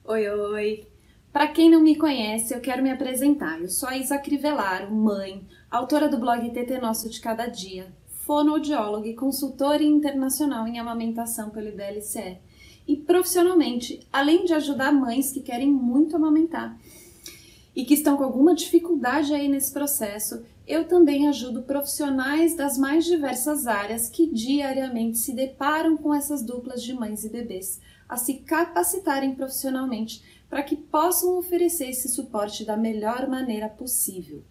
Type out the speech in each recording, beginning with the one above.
Oi, oi! Para quem não me conhece, eu quero me apresentar. Eu sou a Isa Crivellaro, mãe, autora do blog TT Nosso de Cada Dia, fonoaudióloga e consultora internacional em amamentação pelo IBLCE. E profissionalmente, além de ajudar mães que querem muito amamentar e que estão com alguma dificuldade aí nesse processo, eu também ajudo profissionais das mais diversas áreas que diariamente se deparam com essas duplas de mães e bebês a se capacitarem profissionalmente para que possam oferecer esse suporte da melhor maneira possível.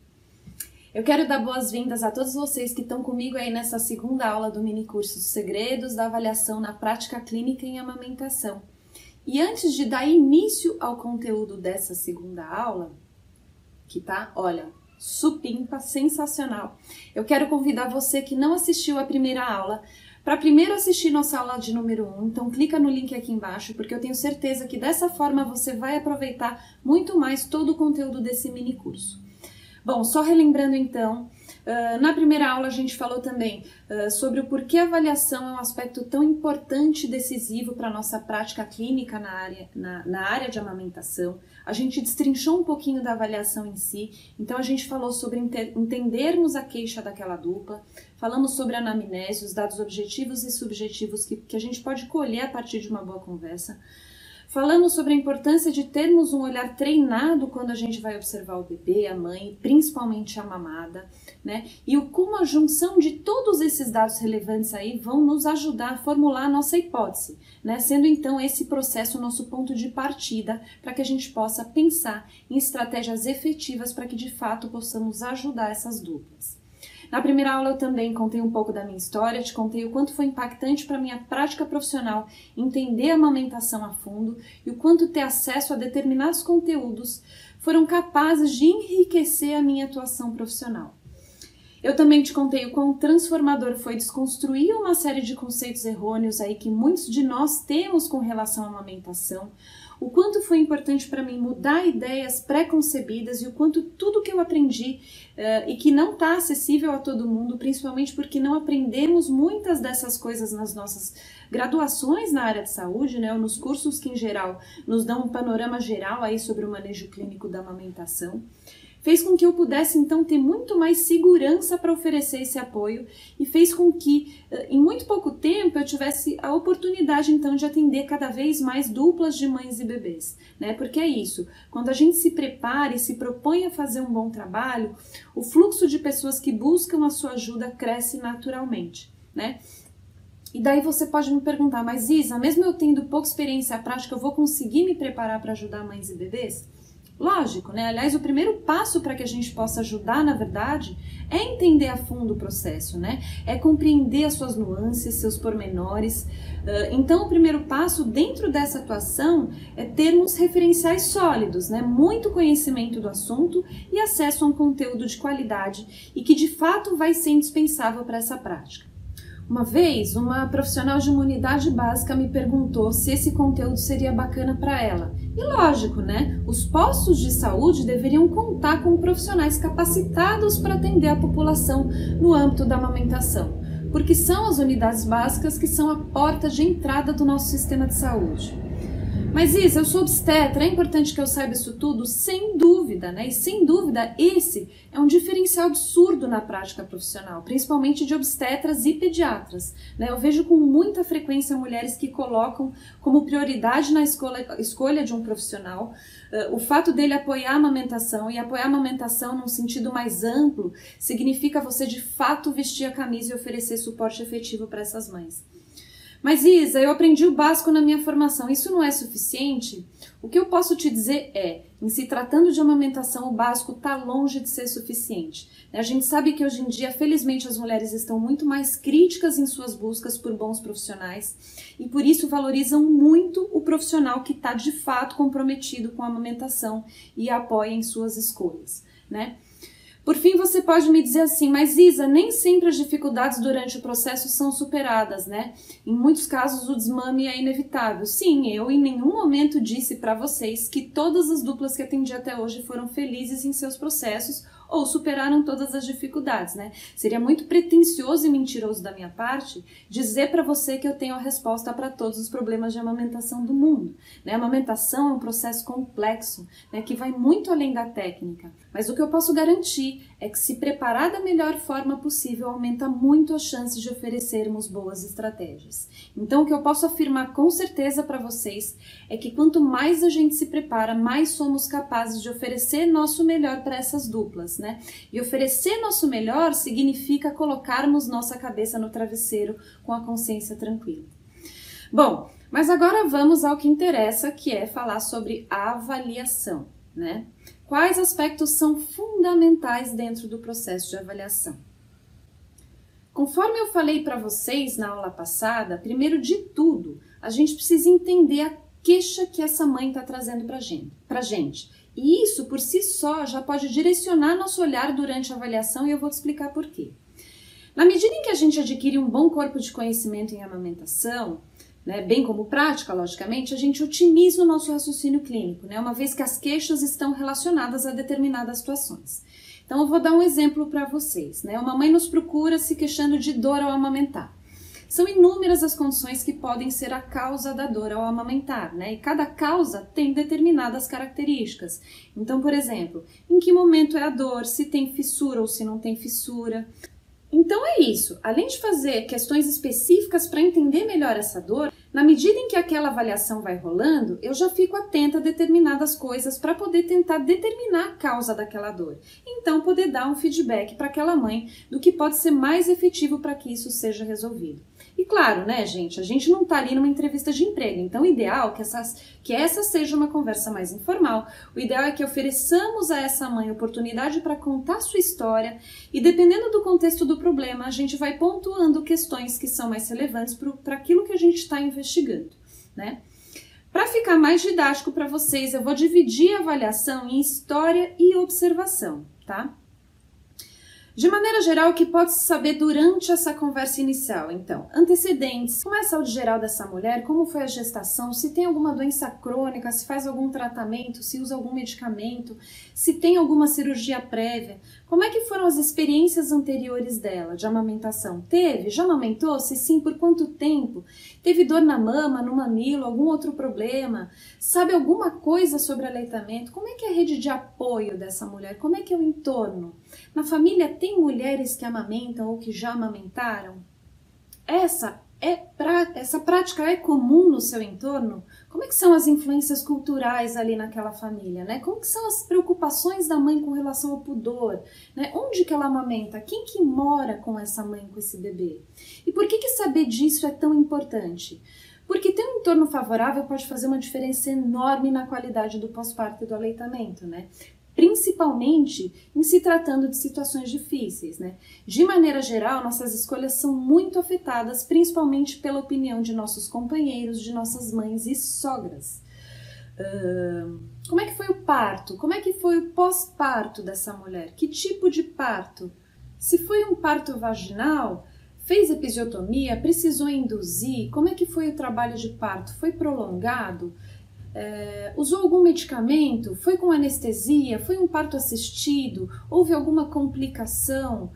Eu quero dar boas-vindas a todos vocês que estão comigo aí nessa segunda aula do minicurso Segredos da Avaliação na Prática Clínica em Amamentação. E antes de dar início ao conteúdo dessa segunda aula, que tá, olha, supimpa, sensacional, eu quero convidar você que não assistiu a primeira aula para primeiro assistir nossa aula de número 1, então clica no link aqui embaixo, porque eu tenho certeza que dessa forma você vai aproveitar muito mais todo o conteúdo desse mini curso. Bom, só relembrando então, na primeira aula a gente falou também sobre o porquê a avaliação é um aspecto tão importante e decisivo para a nossa prática clínica na área de amamentação. A gente destrinchou um pouquinho da avaliação em si, então a gente falou sobre entendermos a queixa daquela dupla, falamos sobre a anamnese, os dados objetivos e subjetivos que a gente pode colher a partir de uma boa conversa. Falamos sobre a importância de termos um olhar treinado quando a gente vai observar o bebê, a mãe, principalmente a mamada, né? E como a junção de todos esses dados relevantes aí vão nos ajudar a formular a nossa hipótese, né? Sendo então esse processo o nosso ponto de partida para que a gente possa pensar em estratégias efetivas para que de fato possamos ajudar essas duplas. Na primeira aula eu também contei um pouco da minha história, te contei o quanto foi impactante para a minha prática profissional entender a amamentação a fundo e o quanto ter acesso a determinados conteúdos foram capazes de enriquecer a minha atuação profissional. Eu também te contei o quão transformador foi desconstruir uma série de conceitos errôneos aí que muitos de nós temos com relação à amamentação, o quanto foi importante para mim mudar ideias pré-concebidas e o quanto tudo que eu aprendi e que não está acessível a todo mundo, principalmente porque não aprendemos muitas dessas coisas nas nossas graduações na área de saúde, né, ou nos cursos que em geral nos dão um panorama geral aí sobre o manejo clínico da amamentação. Fez com que eu pudesse, então, ter muito mais segurança para oferecer esse apoio e fez com que, em muito pouco tempo, eu tivesse a oportunidade, então, de atender cada vez mais duplas de mães e bebês, né? Porque é isso, quando a gente se prepara e se propõe a fazer um bom trabalho, o fluxo de pessoas que buscam a sua ajuda cresce naturalmente, né? E daí você pode me perguntar, mas Isa, mesmo eu tendo pouca experiência prática, eu vou conseguir me preparar para ajudar mães e bebês? Lógico, né? Aliás, o primeiro passo para que a gente possa ajudar, na verdade, é entender a fundo o processo, né? É compreender as suas nuances, seus pormenores. Então, o primeiro passo dentro dessa atuação é termos referenciais sólidos, né? Muito conhecimento do assunto e acesso a um conteúdo de qualidade e que, de fato, vai ser indispensável para essa prática. Uma vez, uma profissional de uma unidade básica me perguntou se esse conteúdo seria bacana para ela. E lógico, né? Os postos de saúde deveriam contar com profissionais capacitados para atender a população no âmbito da amamentação, porque são as unidades básicas que são a porta de entrada do nosso sistema de saúde. Mas Isa, eu sou obstetra, é importante que eu saiba isso tudo? Sem dúvida, né? E sem dúvida, esse é um diferencial absurdo na prática profissional, principalmente de obstetras e pediatras, né? Eu vejo com muita frequência mulheres que colocam como prioridade na escolha de um profissional o fato dele apoiar a amamentação, e apoiar a amamentação num sentido mais amplo significa você de fato vestir a camisa e oferecer suporte efetivo para essas mães. Mas Isa, eu aprendi o básico na minha formação, isso não é suficiente? O que eu posso te dizer é, em se tratando de amamentação, o básico está longe de ser suficiente. A gente sabe que hoje em dia, felizmente, as mulheres estão muito mais críticas em suas buscas por bons profissionais e por isso valorizam muito o profissional que está de fato comprometido com a amamentação e apoia em suas escolhas, né? Por fim, você pode me dizer assim, mas Isa, nem sempre as dificuldades durante o processo são superadas, né? Em muitos casos o desmame é inevitável. Sim, eu em nenhum momento disse para vocês que todas as duplas que atendi até hoje foram felizes em seus processos ou superaram todas as dificuldades, né? Seria muito pretensioso e mentiroso da minha parte dizer para você que eu tenho a resposta para todos os problemas de amamentação do mundo, né? A amamentação é um processo complexo, né, que vai muito além da técnica, mas o que eu posso garantir é que se preparar da melhor forma possível aumenta muito as chances de oferecermos boas estratégias. Então o que eu posso afirmar com certeza para vocês é que quanto mais a gente se prepara, mais somos capazes de oferecer nosso melhor para essas duplas, né? E oferecer nosso melhor significa colocarmos nossa cabeça no travesseiro com a consciência tranquila. Bom, mas agora vamos ao que interessa, que é falar sobre a avaliação, né? Quais aspectos são fundamentais dentro do processo de avaliação? Conforme eu falei para vocês na aula passada, primeiro de tudo, a gente precisa entender a queixa que essa mãe está trazendo para gente. E isso, por si só, já pode direcionar nosso olhar durante a avaliação e eu vou te explicar por quê. Na medida em que a gente adquire um bom corpo de conhecimento em amamentação, né, bem como prática, logicamente, a gente otimiza o nosso raciocínio clínico, né, uma vez que as queixas estão relacionadas a determinadas situações. Então, eu vou dar um exemplo para vocês, né? Uma mãe nos procura se queixando de dor ao amamentar. São inúmeras as condições que podem ser a causa da dor ao amamentar, né? E cada causa tem determinadas características. Então, por exemplo, em que momento é a dor, se tem fissura ou se não tem fissura. Então é isso, além de fazer questões específicas para entender melhor essa dor, na medida em que aquela avaliação vai rolando, eu já fico atenta a determinadas coisas para poder tentar determinar a causa daquela dor. Então poder dar um feedback para aquela mãe do que pode ser mais efetivo para que isso seja resolvido. E claro, né, gente, a gente não está ali numa entrevista de emprego, então o ideal é que essa seja uma conversa mais informal. O ideal é que ofereçamos a essa mãe oportunidade para contar sua história e, dependendo do contexto do problema, a gente vai pontuando questões que são mais relevantes para aquilo que a gente está investigando, né? Para ficar mais didático para vocês, eu vou dividir a avaliação em história e observação, tá? De maneira geral, o que pode-se saber durante essa conversa inicial? Então, antecedentes, como é a saúde geral dessa mulher, como foi a gestação, se tem alguma doença crônica, se faz algum tratamento, se usa algum medicamento, se tem alguma cirurgia prévia, como é que foram as experiências anteriores dela de amamentação? Teve? Já amamentou? Se sim, por quanto tempo? Teve dor na mama, no mamilo, algum outro problema? Sabe alguma coisa sobre aleitamento? Como é que é a rede de apoio dessa mulher? Como é que é o entorno? Na família tem mulheres que amamentam ou que já amamentaram? Essa prática é comum no seu entorno? Como é que são as influências culturais ali naquela família, né? Como que são as preocupações da mãe com relação ao pudor, né? Onde que ela amamenta? Quem que mora com essa mãe, com esse bebê? E por que saber disso é tão importante? Porque ter um entorno favorável pode fazer uma diferença enorme na qualidade do pós-parto e do aleitamento, né? Principalmente em se tratando de situações difíceis, né? De maneira geral, nossas escolhas são muito afetadas, principalmente pela opinião de nossos companheiros, de nossas mães e sogras. Como é que foi o parto? Como é que foi o pós-parto dessa mulher? Que tipo de parto? Se foi um parto vaginal, fez episiotomia, precisou induzir? Como é que foi o trabalho de parto? Foi prolongado? Usou algum medicamento? Foi com anestesia? Foi um parto assistido? Houve alguma complicação?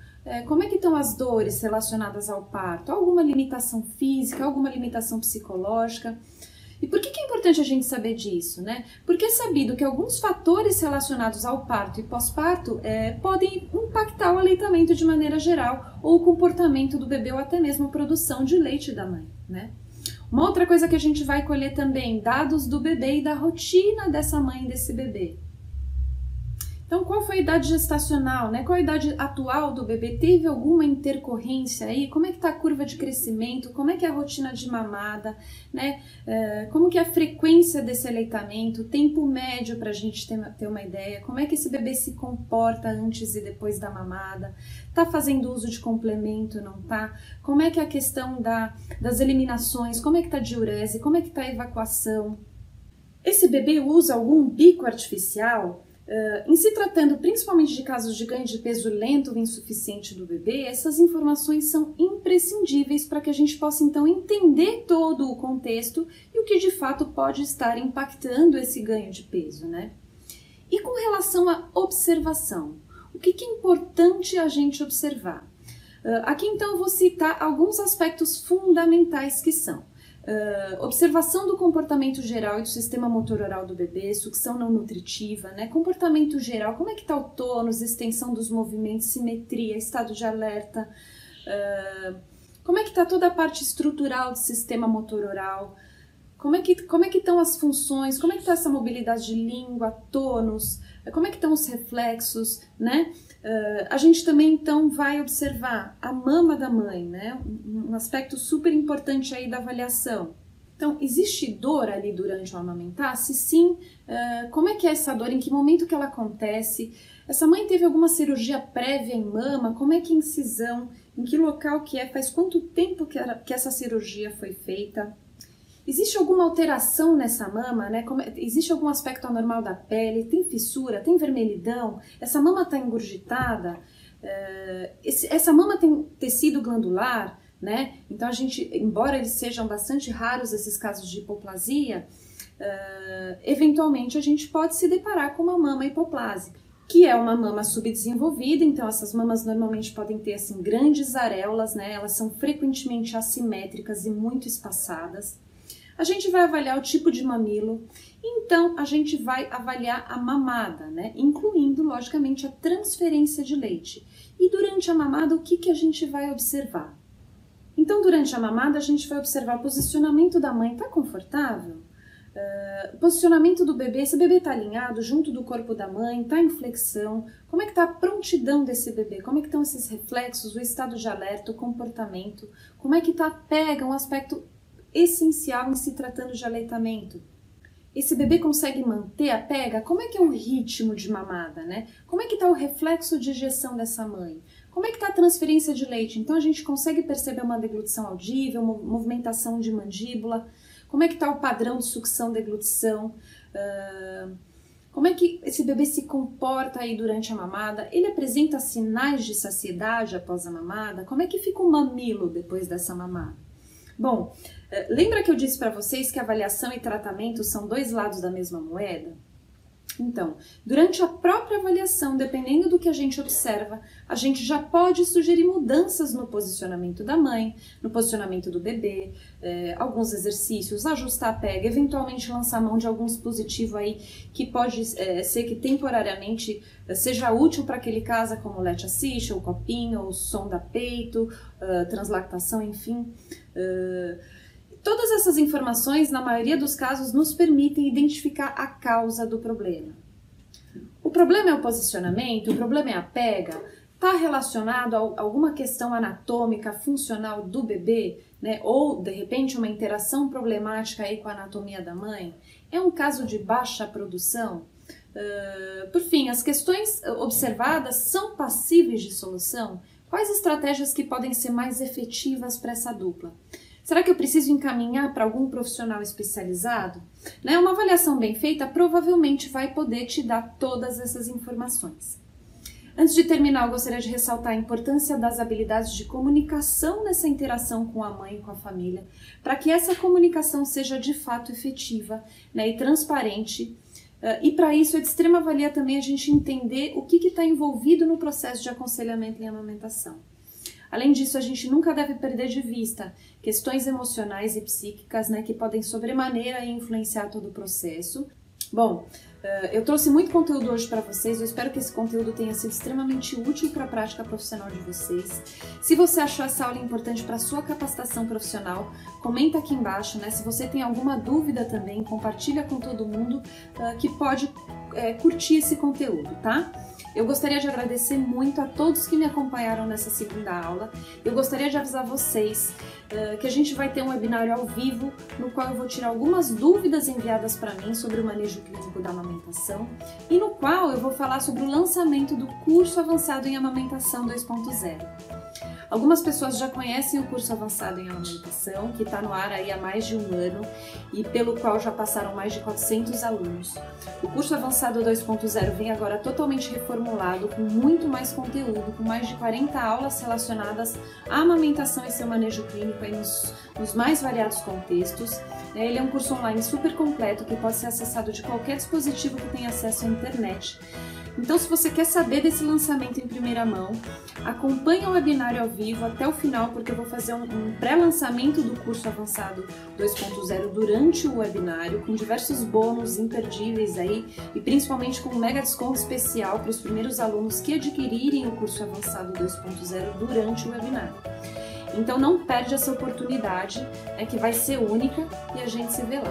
Como é que estão as dores relacionadas ao parto? Alguma limitação física? Alguma limitação psicológica? E por que é importante a gente saber disso, né? Porque é sabido que alguns fatores relacionados ao parto e pós-parto podem impactar o aleitamento de maneira geral, ou o comportamento do bebê, ou até mesmo a produção de leite da mãe, né? Uma outra coisa que a gente vai colher também, dados do bebê e da rotina dessa mãe e desse bebê. Então, qual foi a idade gestacional, né? Qual a idade atual do bebê? Teve alguma intercorrência aí? Como é que está a curva de crescimento? Como é que é a rotina de mamada, né? Como que é a frequência desse aleitamento? O tempo médio para a gente ter uma ideia? Como é que esse bebê se comporta antes e depois da mamada? Tá fazendo uso de complemento, não tá? Como é que é a questão das eliminações? Como é que tá a diurese? Como é que tá a evacuação? Esse bebê usa algum bico artificial? Em se tratando principalmente de casos de ganho de peso lento ou insuficiente do bebê, essas informações são imprescindíveis para que a gente possa então entender todo o contexto e o que de fato pode estar impactando esse ganho de peso, né? E com relação à observação, o que é importante a gente observar? Aqui então eu vou citar alguns aspectos fundamentais que são observação do comportamento geral e do sistema motor oral do bebê, sucção não nutritiva, né? Comportamento geral, como é que está o tônus, extensão dos movimentos, simetria, estado de alerta, como é que está toda a parte estrutural do sistema motor oral, como é que estão as funções, como é que está essa mobilidade de língua, tônus, como é que estão os reflexos, né? A gente também então vai observar a mama da mãe, né? Um aspecto super importante aí da avaliação. Então, existe dor ali durante o amamentar? Se sim, como é que é essa dor? Em que momento que ela acontece? Essa mãe teve alguma cirurgia prévia em mama? Como é que é a incisão? Em que local que é? Faz quanto tempo que essa cirurgia foi feita? Existe alguma alteração nessa mama, né? Existe algum aspecto anormal da pele? Tem fissura? Tem vermelhidão? Essa mama está engurgitada? Essa mama tem tecido glandular, né? Então a gente, embora eles sejam bastante raros esses casos de hipoplasia, eventualmente a gente pode se deparar com uma mama hipoplásica, que é uma mama subdesenvolvida. Então essas mamas normalmente podem ter assim grandes areolas, né? Elas são frequentemente assimétricas e muito espaçadas. A gente vai avaliar o tipo de mamilo, então a gente vai avaliar a mamada, né? Incluindo, logicamente, a transferência de leite. E durante a mamada, o que a gente vai observar? Então, durante a mamada, a gente vai observar o posicionamento da mãe, tá confortável? O posicionamento do bebê, esse bebê tá alinhado junto do corpo da mãe, tá em flexão? Como é que tá a prontidão desse bebê? Como é que estão esses reflexos, o estado de alerta, o comportamento? Como é que tá a pega, um aspecto essencial em se tratando de aleitamento? Esse bebê consegue manter a pega? Como é que é o ritmo de mamada, né? Como é que está o reflexo de ejeção dessa mãe? Como é que está a transferência de leite? Então a gente consegue perceber uma deglutição audível, uma movimentação de mandíbula? Como é que está o padrão de sucção, deglutição? Como é que esse bebê se comporta aí durante a mamada? Ele apresenta sinais de saciedade após a mamada? Como é que fica o mamilo depois dessa mamada? Bom, lembra que eu disse para vocês que avaliação e tratamento são dois lados da mesma moeda? Então, durante a própria avaliação, dependendo do que a gente observa, a gente já pode sugerir mudanças no posicionamento da mãe, no posicionamento do bebê, alguns exercícios, ajustar a pega, eventualmente lançar mão de algum dispositivo aí que pode ser que temporariamente seja útil para aquele caso, como o Latch Assist, ou o copinho, ou o sonda peito, translactação, enfim. Todas essas informações, na maioria dos casos, nos permitem identificar a causa do problema. O problema é o posicionamento, o problema é a pega, está relacionado a alguma questão anatômica, funcional do bebê, né? Ou, de repente, uma interação problemática aí com a anatomia da mãe? É um caso de baixa produção? Por fim, as questões observadas são passíveis de solução? Quais estratégias que podem ser mais efetivas para essa dupla? Será que eu preciso encaminhar para algum profissional especializado? Né? Uma avaliação bem feita provavelmente vai poder te dar todas essas informações. Antes de terminar, eu gostaria de ressaltar a importância das habilidades de comunicação nessa interação com a mãe e com a família, para que essa comunicação seja de fato efetiva, né, e transparente. E para isso é de extrema valia também a gente entender o que está envolvido no processo de aconselhamento em amamentação. Além disso, a gente nunca deve perder de vista questões emocionais e psíquicas, né, que podem sobremaneira influenciar todo o processo. Bom, eu trouxe muito conteúdo hoje para vocês, eu espero que esse conteúdo tenha sido extremamente útil para a prática profissional de vocês. Se você achou essa aula importante para a sua capacitação profissional, comenta aqui embaixo, né? Se você tem alguma dúvida também, compartilha com todo mundo que pode curtir esse conteúdo, tá? Eu gostaria de agradecer muito a todos que me acompanharam nessa segunda aula. Eu gostaria de avisar vocês que a gente vai ter um webinário ao vivo, no qual eu vou tirar algumas dúvidas enviadas para mim sobre o manejo clínico da amamentação e no qual eu vou falar sobre o lançamento do curso avançado em amamentação 2.0. Algumas pessoas já conhecem o curso avançado em amamentação, que está no ar aí há mais de um ano e pelo qual já passaram mais de 400 alunos. O curso avançado 2.0 vem agora totalmente reformulado, com muito mais conteúdo, com mais de 40 aulas relacionadas à amamentação e seu manejo clínico aí nos mais variados contextos. Ele é um curso online super completo que pode ser acessado de qualquer dispositivo que tenha acesso à internet. Então, se você quer saber desse lançamento em primeira mão, acompanhe o webinário ao vivo até o final, porque eu vou fazer um pré-lançamento do curso avançado 2.0 durante o webinário, com diversos bônus imperdíveis aí e principalmente com um mega desconto especial para os primeiros alunos que adquirirem o curso avançado 2.0 durante o webinário. Então não perde essa oportunidade, que vai ser única, e a gente se vê lá.